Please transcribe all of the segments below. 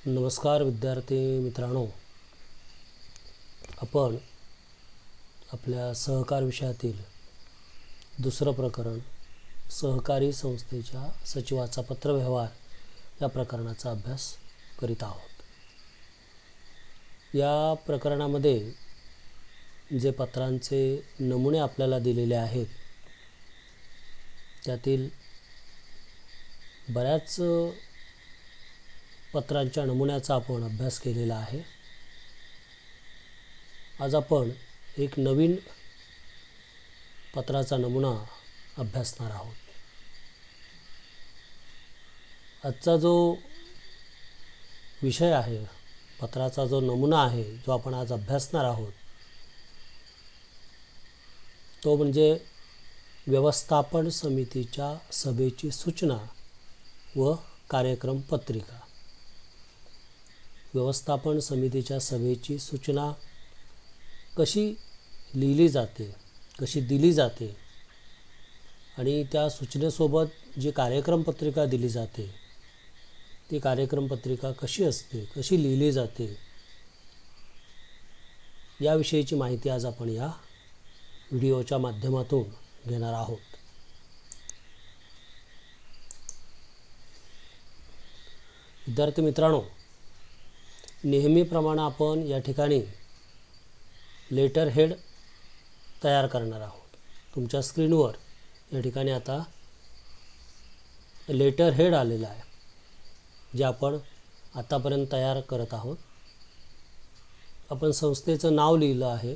नमस्कार विद्यार्थी मित्रांनो, आपण आपल्या सहकार विषयातील दुसरं प्रकरण सहकारी संस्थेच्या सचिवाचा पत्रव्यवहार या प्रकरणाचा अभ्यास करीत आहोत। या प्रकरणामध्ये जे पत्रांचे नमुने आपल्याला दिलेले आहेत त्यातील बऱ्याच पत्रांच्या नमुन्याचा आपण अभ्यास केलेला आहे। आज आपण एक नवीन पत्राचा नमुना अभ्यासणार आहोत। आजचा जो विषय आहे, पत्राचा जो नमुना आहे जो आपण आज अभ्यासणार आहोत तो म्हणजे व्यवस्थापन समितीच्या सभेची सूचना व कार्यक्रम पत्रिका। व्यवस्थापन समितीच्या सभेची सूचना कशी लिहिली जाते, कशी दिली जाते आणि त्या सूचनेसोबत जी कार्यक्रम पत्रिका दिली जाते ती कार्यक्रम पत्रिका कशी असते, कशी लिहिली जाते याविषयीची माहिती आज आपण या व्हिडिओच्या माध्यमातून घेणार आहोत। विद्यार्थी मित्रांनो, नेहमीप्रमाणे आपण या ठिकाणी लेटर हेड तयार करणार आहोत। तुमच्या स्क्रीनवर या ठिकाणी आता लेटर हेड आलेला आहे जे आपण आतापर्यंत तयार करत आहोत। आपण संस्थेचं नाव लिहिलं आहे,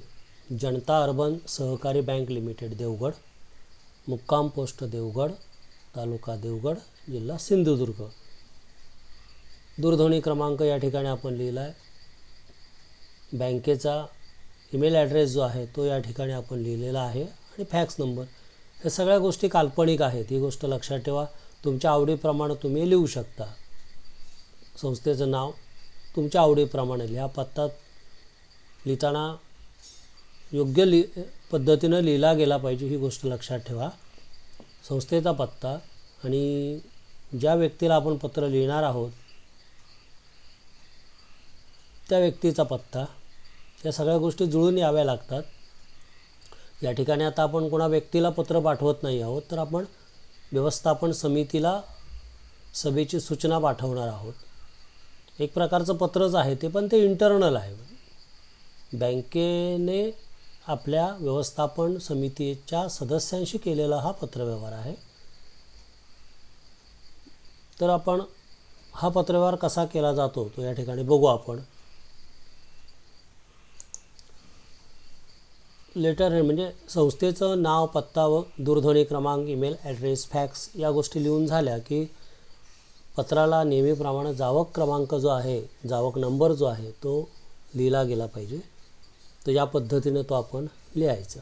जनता अर्बन सहकारी बँक लिमिटेड देवगड, मुक्काम पोस्ट देवगड, तालुका देवगड, जिल्हा सिंधुदुर्ग। दूरध्वनी क्रमांक या ठिकाणी आपण लिहिला आहे। बँकेचा ईमेल ॲड्रेस जो आहे तो या ठिकाणी आपण लिहिलेला आहे आणि फॅक्स नंबर। हे सगळ्या गोष्टी काल्पनिक आहेत, ही गोष्ट लक्षात ठेवा। तुमच्या आवडीप्रमाणे तुम्ही लिहू शकता। संस्थेचं नाव तुमच्या आवडीप्रमाणे लिहा। पत्ता लिहिताना योग्य पद्धतीनं लिहिला गेला पाहिजे, ही गोष्ट लक्षात ठेवा। संस्थेचा पत्ता आणि ज्या व्यक्तीला आपण पत्र लिहिणार आहोत त्या व्यक्तीचा पत्ता, या सगळ्या गोष्टी जुळून याव्या लागतात। या ठिकाणी आता आपण कोणा व्यक्तीला पत्र पाठवत नाही आहोत, तर आपण व्यवस्थापन समितीला सभेची सूचना पाठवणार आहोत। एक प्रकारचं पत्रच आहे ते, पण ते इंटरनल आहे। बँकेने आपल्या व्यवस्थापन समितीच्या सदस्यांशी केलेला हा पत्रव्यवहार आहे। तर आपण हा पत्रव्यवहार कसा केला जातो तो या ठिकाणी बघू आपण। लेटर हेड म्हणजे संस्थेचं नाव, पत्ता व दूरध्वनी क्रमांक, ईमेल ॲड्रेस, फॅक्स या गोष्टी लिहून झाल्या की पत्राला नेहमीप्रमाणे जावक क्रमांक जो आहे, जावक नंबर जो आहे तो लिहिला गेला पाहिजे। तर या पद्धतीने तो आपण लिहायचा।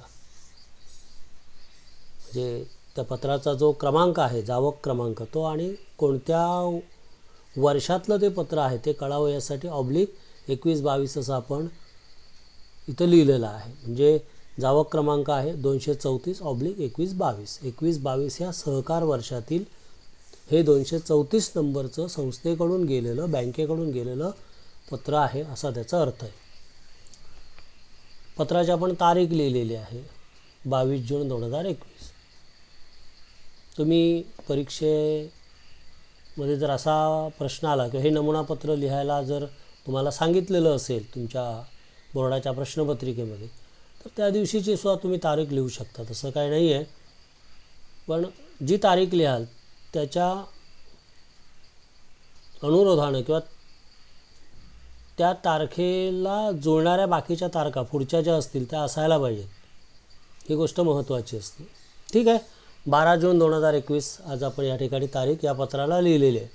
म्हणजे त्या पत्राचा जो क्रमांक आहे, जावक क्रमांक, तो आणि कोणत्या वर्षातलं ते पत्र आहे ते कळावं यासाठी /2122 असं आपण इथं लिहिलेलं आहे। म्हणजे जावक क्रमांक आहे 234/2122। 21-22 ह्या सहकार वर्षातील हे 234 नंबरचं संस्थेकडून गेलेलं, बँकेकडून गेलेलं पत्र आहे असा त्याचा अर्थ आहे। पत्राची आपण तारीख लिहिलेली आहे 22 जून 2021। तुम्ही परीक्षेमध्ये जर असा प्रश्न आला की हे नमुना पत्र लिहायला जर तुम्हाला सांगितलेलं असेल तुमच्या बोर्डाच्या प्रश्नपत्रिकेमध्ये, तर त्या दिवशीची सुद्धा तुम्ही तारीख लिहू शकता, तसं काही नाही आहे। पण जी तारीख लिहाल त्याच्या अनुरोधानं किंवा त्या तारखेला जुळणाऱ्या बाकीच्या तारखा पुढच्या ज्या असतील त्या असायला पाहिजेत, ही गोष्ट महत्त्वाची असते। ठीक आहे, 12 जून 2021 आज आपण या ठिकाणी तारीख या पत्राला लिहिलेली आहे।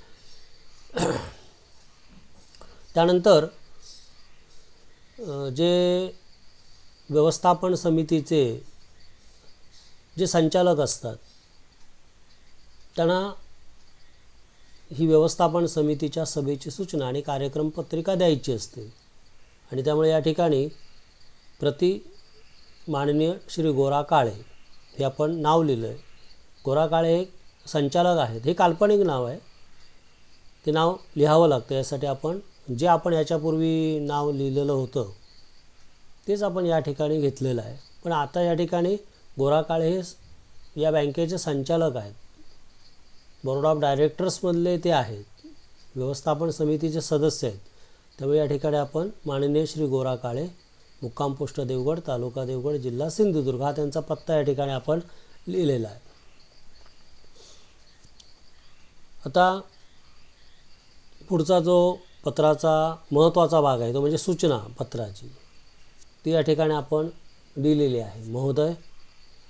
त्यानंतर जे व्यवस्थापन समितीचे जे संचालक असतात त्यांना ही व्यवस्थापन समितीच्या सभेची सूचना आणि कार्यक्रम पत्रिका द्यायची असते आणि त्यामुळे या ठिकाणी प्रति माननीय श्री गोरा काळे हे आपण नाव लिहिलं आहे। गोरा काळे हे संचालक आहेत, हे काल्पनिक नाव आहे, ते नाव लिहावं लागतं। यासाठी आपण जे आपण याच्यापूर्वी नाव लिहिलेलं होतं तेच आपण या ठिकाणी घेतलेलं आहे. पण आता या ठिकाणी गोरा काळे हे या बँकेचे संचालक आहेत, बोर्ड ऑफ डायरेक्टर्समधले ते आहेत, व्यवस्थापन समितीचे सदस्य आहेत. त्यामुळे या ठिकाणी आपण माननीय श्री गोरा काळे, मुक्काम पोस्ट देवगड, तालुका देवगड, जिल्हा सिंधुदुर्ग हा त्यांचा पत्ता या ठिकाणी आपण लिहिलेला आहे. आता पुढचा जो पत्राचा महत्त्वाचा भाग आहे तो म्हणजे सूचना पत्राची, ती या ठिकाणी आपण दिलेली आहे. महोदय,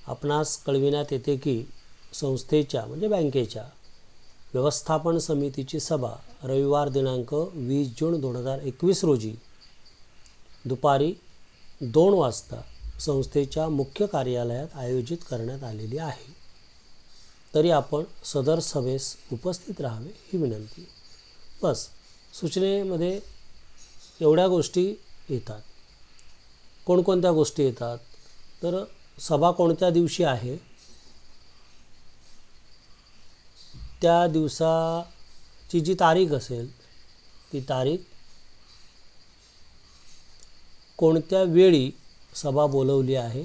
आपणास कळविण्यात येते की संस्थेच्या म्हणजे बँकेच्या व्यवस्थापन समितीची सभा रविवार दिनांक 20 जून 2021 रोजी दुपारी 2 वाजता संस्थेच्या मुख्य कार्यालयात आयोजित करण्यात आलेली आहे. तरी आपण सदर सभेस उपस्थित राहावे ही विनंती. बस, सूचनेमध्ये एवढ्या गोष्टी येतात. कोणकोणत्या गोष्टी येतात तर सभा कोणत्या दिवशी आहे, त्या दिवसाची जी तारीख असेल ती तारीख, कोणत्या वेळी सभा बोलवली आहे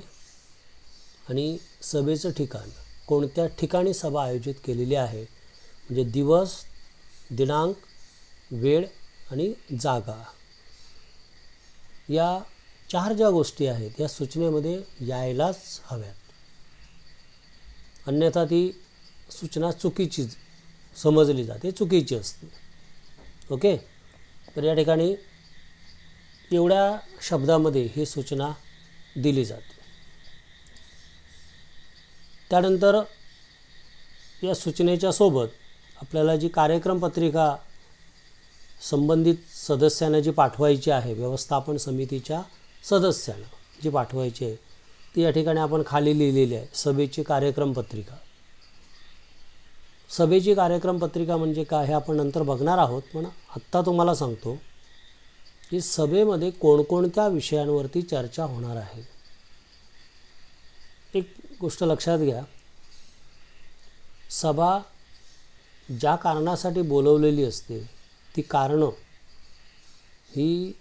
आणि सभेचं ठिकाण, कोणत्या ठिकाणी सभा आयोजित केलेली आहे, म्हणजे दिवस, दिनांक, वेळ आणि जागा, या 4 ज्या गोष्टी आहेत या सूचनेमध्ये यायलाच हव्यात. अन्यथा ती सूचना चुकीची समजली जाते, चुकीची असते. ओके, तर या ठिकाणी एवढ्या शब्दामध्ये ही सूचना दिली जाते. त्यानंतर या सूचनेच्या सोबत आपल्याला जी कार्यक्रम पत्रिका संबंधित सदस्यांना जी पाठवायची आहे, व्यवस्थापन समितीच्या सदस्यांना जी पाठवायची आहे, ती या ठिकाणी आपण खाली लिहिलेली आहे. सभेची कार्यक्रम पत्रिका. सभेची कार्यक्रम पत्रिका म्हणजे काय हे आपण नंतर बघणार आहोत, पण आत्ता तुम्हाला सांगतो की सभेमध्ये कोणकोणत्या विषयांवरती चर्चा होणार आहे. एक गोष्ट लक्षात घ्या, सभा ज्या कारणासाठी बोलवलेली असते ती कारणं ही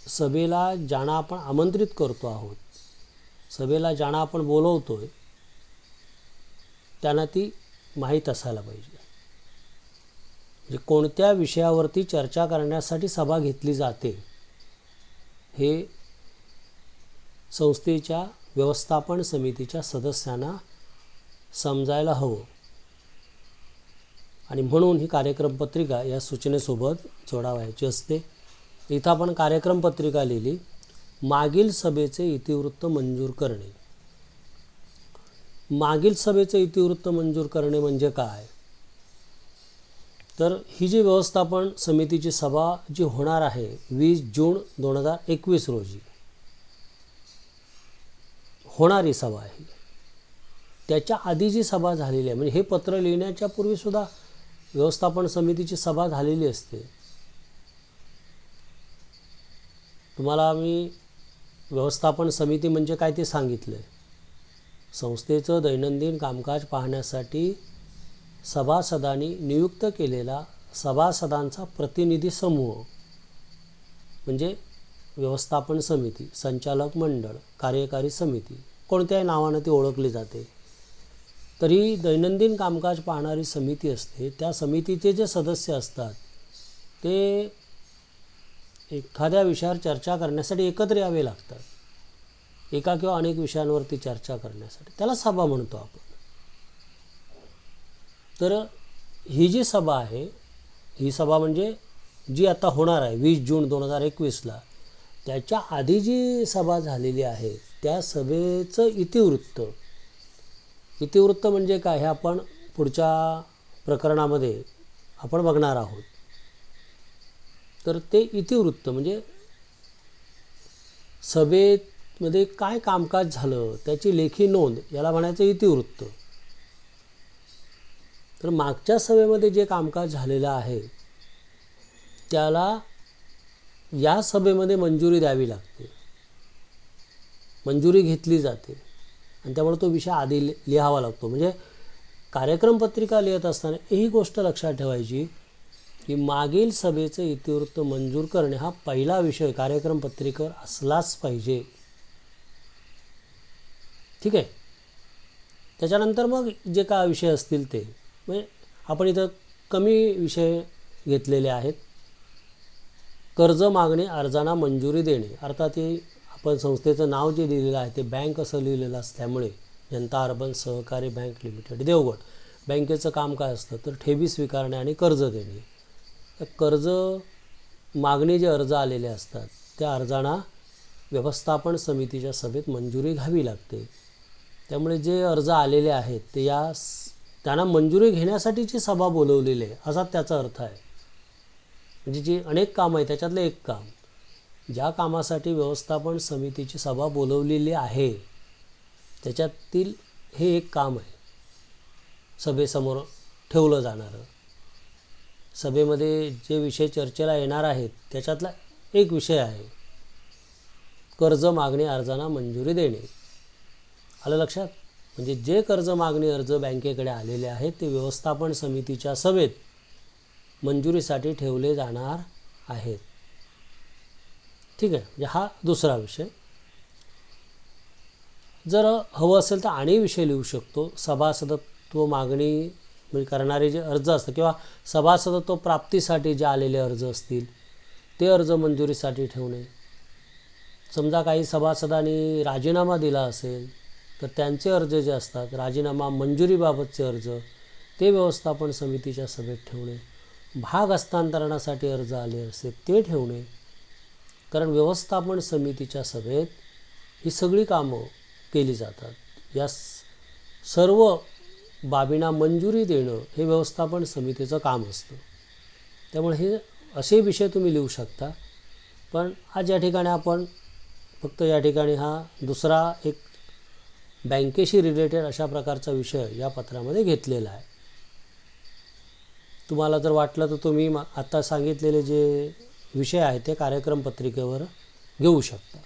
सभेला ज्यांना आपण आमंत्रित करतो आहोत, सभेला ज्यांना आपण बोलवतो आहे, त्यांना ती माहीत असायला पाहिजे. म्हणजे कोणत्या विषयावरती चर्चा करण्यासाठी सभा घेतली जाते हे संस्थेच्या व्यवस्थापन समितीच्या सदस्यांना समजायला हवं. आणि म्हणून ही कार्यक्रम पत्रिका या सूचनेसोबत जोडावायची असते. इथं आपण कार्यक्रम पत्रिका लिहिली. मागील सभेचे इतिवृत्त मंजूर करणे. मागील सभेचे इतिवृत्त मंजूर करणे म्हणजे काय, तर ही जी व्यवस्थापन समितीची सभा जी होणार आहे 20 जून 2021 रोजी होणारी सभा आहे, त्याच्या आधी जी सभा झालेली आहे, म्हणजे हे पत्र लिहिण्याच्या पूर्वीसुद्धा व्यवस्थापन समितीची सभा झालेली असते. तुम्हाला मी व्यवस्थापन समिती म्हणजे काय ते सांगितलं आहे. संस्थेचं दैनंदिन कामकाज पाहण्यासाठी सभासदांनी नियुक्त केलेला सभासदांचा प्रतिनिधी समूह म्हणजे व्यवस्थापन समिती, संचालक मंडळ, कार्यकारी समिती, कोणत्याही नावानं ती ओळखली जाते. तरी दैनंदिन कामकाज पाहणारी समिती असते. त्या समितीचे जे सदस्य असतात ते एखाद्या विषयावर चर्चा करण्यासाठी एकत्र यावे लागतात. एका किंवा अनेक विषयांवरती चर्चा करण्यासाठी त्याला सभा म्हणतो आपण. तर ही जी सभा आहे, ही सभा म्हणजे जी आता होणार आहे 20 जून 2021ला, त्याच्या आधी जी सभा झालेली आहे त्या सभेचं इतिवृत्त. इतिवृत्त म्हणजे काय हे आपण पुढच्या प्रकरणामध्ये आपण बघणार आहोत. तर ते इतिवृत्त म्हणजे सभेमध्ये काय कामकाज झालं त्याची लेखी नोंद, याला म्हणायचं इतिवृत्त. तर मागच्या सभेमध्ये जे कामकाज झालेलं आहे त्याला या सभेमध्ये मंजुरी द्यावी लागते, मंजुरी घेतली जाते आणि त्यामुळे तो विषय आधी लिहावा लागतो. म्हणजे कार्यक्रम पत्रिका लिहित असताना ही गोष्ट लक्षात ठेवायची की मागील सभेचं इतिवृत्त मंजूर करणे हा पहिला विषय कार्यक्रम पत्रिकेवर असलाच पाहिजे. ठीक आहे. त्याच्यानंतर मग जे काय विषय असतील ते म्हणजे आपण इथं कमी विषय घेतलेले आहेत. कर्ज मागणी अर्जांना मंजुरी देणे, अर्थात हे आपण संस्थेचं नाव जे लिहिलेलं आहे ते बँक असं लिहिलेलं असल्यामुळे जनता अर्बन सहकारी बँक लिमिटेड देवगड. बँकेचं काम काय असतं तर ठेवी स्वीकारणे आणि कर्ज देणे. तर कर्ज मागणी जे अर्ज आलेले असतात त्या अर्जांना व्यवस्थापन समितीच्या सभेत मंजुरी घ्यावी लागते. त्यामुळे जे अर्ज आलेले आहेत ते त्यांना मंजुरी घेण्यासाठीची सभा बोलवलेली आहे असा त्याचा अर्थ आहे. म्हणजे जी अनेक कामं आहे त्याच्यातलं एक काम, ज्या कामासाठी व्यवस्थापन समितीची सभा बोलवलेली आहे त्याच्यातील हे एक काम आहे सभेसमोर ठेवलं जाणारं. सभेमध्ये जे विषय चर्चेला येणार आहेत त्याच्यातला एक विषय आहे कर्ज मागणी अर्जांना मंजुरी देणे. आलं लक्षात? म्हणजे जे कर्ज मागणी अर्ज बँकेकडे आलेले आहेत ते व्यवस्थापन समितीच्या सभेत मंजुरीसाठी ठेवले जाणार आहेत. ठीक आहे. म्हणजे हा दुसरा विषय. जर हवं असेल तर आणि विषय लिहू शकतो. सभासदत्व मागणी म्हणजे करणारे जे अर्ज असतात किंवा सभासदत्व प्राप्तीसाठी जे आलेले अर्ज असतील ते अर्ज मंजुरीसाठी ठेवणे. समजा काही सभासदांनी राजीनामा दिला असेल तर त्यांचे अर्ज जे असतात राजीनामा मंजुरीबाबतचे अर्ज ते व्यवस्थापन समितीच्या सभेत ठेवणे. भाग हस्तांतरणासाठी अर्ज आले असेल ते ठेवणे. कारण व्यवस्थापन समितीच्या सभेत ही सगळी कामं केली जातात. या सर्व बाबींना मंजुरी देणं हे व्यवस्थापन समितीचं काम असतं. त्यामुळे हे असे विषय तुम्ही लिहू शकता. पण आज या ठिकाणी आपण फक्त या ठिकाणी हा दुसरा एक बँकेशी रिलेटेड अशा प्रकारचा विषय या पत्रामध्ये घेतलेला आहे. तुम्हाला जर वाटलं तर तुम्ही आता सांगितलेले जे विषय आहेत ते कार्यक्रम पत्रिकेवर घेऊ शकता.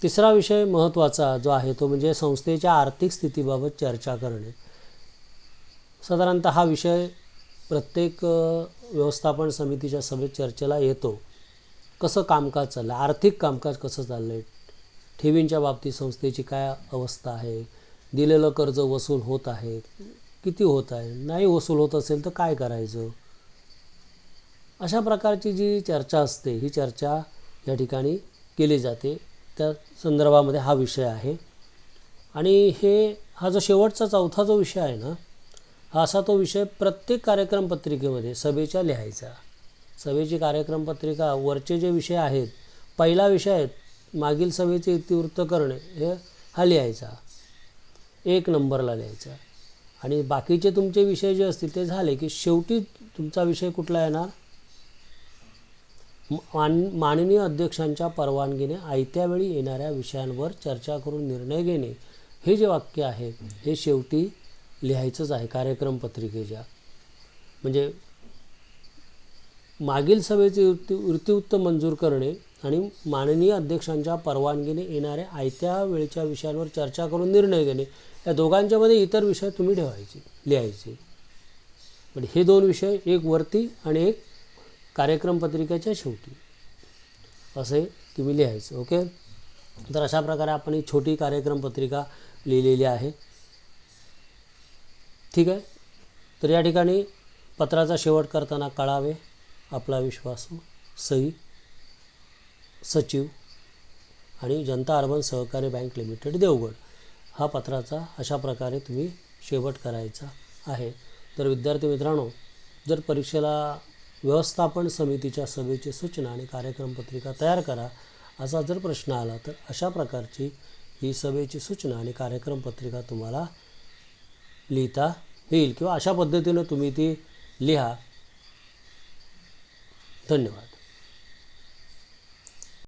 तिसरा विषय महत्त्वाचा जो आहे तो म्हणजे संस्थेच्या आर्थिक स्थितीबाबत चर्चा करणे. साधारणतः हा विषय प्रत्येक व्यवस्थापन समितीच्या सभेत चर्चेला येतो. कसं कामकाज चाललं, आर्थिक कामकाज कसं चाललं आहे, ठेवींच्या बाबतीत संस्थेची काय अवस्था आहे, दिलेलं कर्ज वसूल होत आहे, किती होत आहे, नाही वसूल होत असेल तर काय करायचं, अशा प्रकारची जी चर्चा असते ही चर्चा या ठिकाणी केली जाते. त्या संदर्भामध्ये हा विषय आहे. आणि हा जो शेवटचा चौथा जो विषय आहे ना हा असा तो विषय प्रत्येक कार्यक्रम पत्रिकेमध्ये सभेच्या लिहायचा. सभेची कार्यक्रम पत्रिका वरचे जे विषय आहेत पहिला विषय आहे मागील सभेचे इतिवृत्त करणे हा लिहायचा, 1 नंबरला लिहायचा. आणि बाकीचे तुमचे विषय जे असतील ते झाले की शेवटी तुमचा विषय कुठला येणार, माननीय अध्यक्षांच्या परवानगीने आयत्या वेळी येणाऱ्या विषयांवर चर्चा करून निर्णय घेणे. हे जे वाक्य आहे हे शेवटी लिहायचंच आहे कार्यक्रम पत्रिकेच्या. म्हणजे मागील सभेचे इतिवृत्त मंजूर करणे आणि माननीय अध्यक्षांच्या परवानगीने येणाऱ्या आयत्या वेळच्या विषयांवर चर्चा करून निर्णय घेणे या दोघांच्यामध्ये इतर विषय तुम्ही लिहायचे. पण हे 2 विषय एक वरती आणि एक कार्यक्रम पत्रिकेच्या शेवटी असे तुम्ही लिहायचं. ओके. तर अशा प्रकारे आपण ही छोटी कार्यक्रम पत्रिका लिहिलेली आहे. ठीक आहे. तर या ठिकाणी पत्राचा शेवट करताना कळावे आपला विश्वासू सई सचिव आणि जनता अर्बन सहकारी बँक लिमिटेड देवगड हा पत्राचा अशा प्रकारे तुम्ही शेवट करायचा आहे. तर विद्यार्थी मित्रांनो, जर परीक्षेला व्यवस्थापन समितीच्या सभेची सूचना आणि कार्यक्रम पत्रिका तयार करा असा जर प्रश्न आला तर अशा प्रकारची ही सभेची सूचना आणि कार्यक्रम पत्रिका तुम्हाला लिहिता येईल किंवा अशा पद्धतीनं तुम्ही ती लिहा. धन्यवाद.